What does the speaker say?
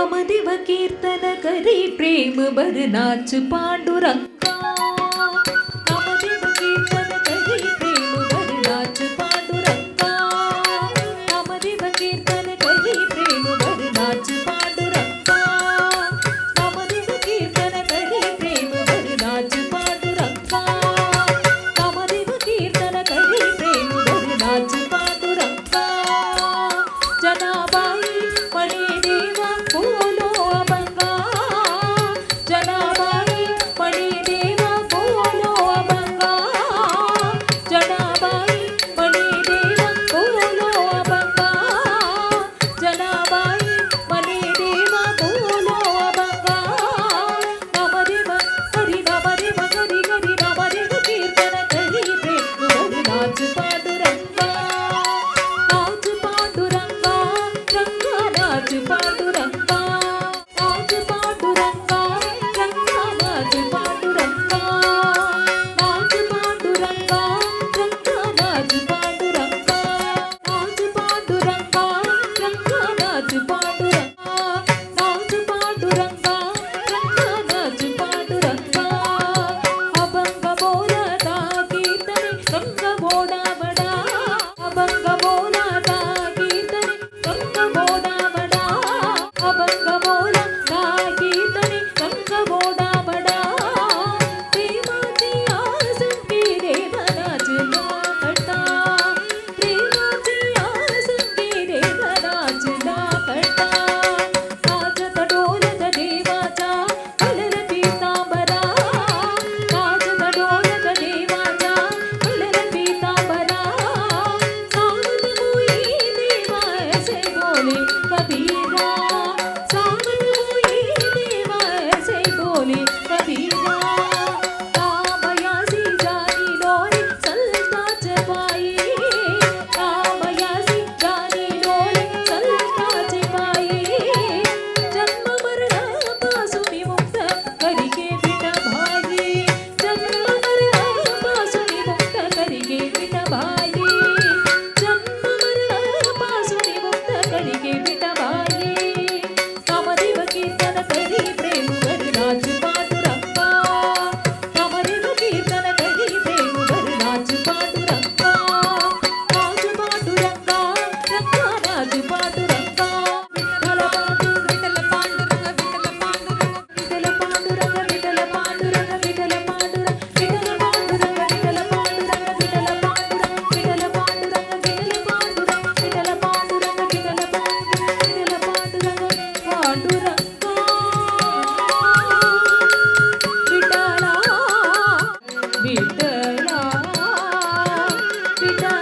नामदेव कीर्तन करी प्रेम भर नाच पांडुरंगा नामदेव कीर्तन करी प्रेम भर नाच पांडुरंगा नामदेव कीर्तन करी प्रेम भर नाच पांडुरंगा नामदेव कीर्तन करी प्रेम भर नाच पांडुरंगा नामदेव कीर्तन करी प्रेम भर नाच पांडुरंगा जनाबाई मणि देवा बोलो अभंगा जनाबाई मणि देवा बोलो अभंगा जनाबाई मणि देवा बोलो अभंगा जनाबाई मणि देवा बोलो अभंगा नामदेव हरि नामदेव हरि हरि नामदेव कीर्तन करी प्रेम भर नाच पांडुरंगा नाच पांडुरंगा रंगा नाच पांडुरंगा नाच पांडुरंगा रंगा नाच पांडुरंगा नाच पांडुरंगा रंगा नाच पांडुरंगा नाच पांडुरंगा रंगा नाच पांडुरंगा नाच पांडुरंगा रंगा नाच पांडुरंगा अभंग बोलता कीर्तने रंग बोडा बडा अभंग बोलता कीर्तने रंग बोडा बडा अभंग बोलता कीर्तने रंग बोडा बडा प्रेमाची आसंगी देवराजला कटा प्रेमाची आसंगी देवराजला कटा नाचत डोलत देवाचा कलर पीतांबरा नाचत डोलत देवाचा कलर पीतांबरा सावध होई देवा ऐसे बोले कबीरा सावध होई देवा ऐसे बोले कबीरा रामयासी जानी लोरे सलताच पाई रामयासी जानी लोरे सलताच पाई जन्म मरणापासून मुक्त करिगे विठभाई जन्म मरणापासून मुक्त करिगे विठभाई जन्म मरणापासून मुक्त करिगे विठभाई नामदेव कीर्तन करी प्रेम भर नाच पांडुरंगा नामदेव कीर्तन करी प्रेम भर नाच पांडुरंगा नाच पांडुरंगा रंगा नाच पांडुरंगा विठ्ठल पांडुरंग विठ्ठल पांडुरंग विठ्ठल पांडुरंग विठ्ठल पांडुरंग विठ्ठल पांडुरंग विठ्ठल पांडुरंग विठ्ठल पांडुरंग विठ्ठल पांडुरंग विठ्ठल पांडुरंग विठ्ठल पांडुरंग विठ्ठल पांडुरंग विठ्ठल पांडुरंग पांडुरंगा विठ्ठला विठ्ठला विठ्ठला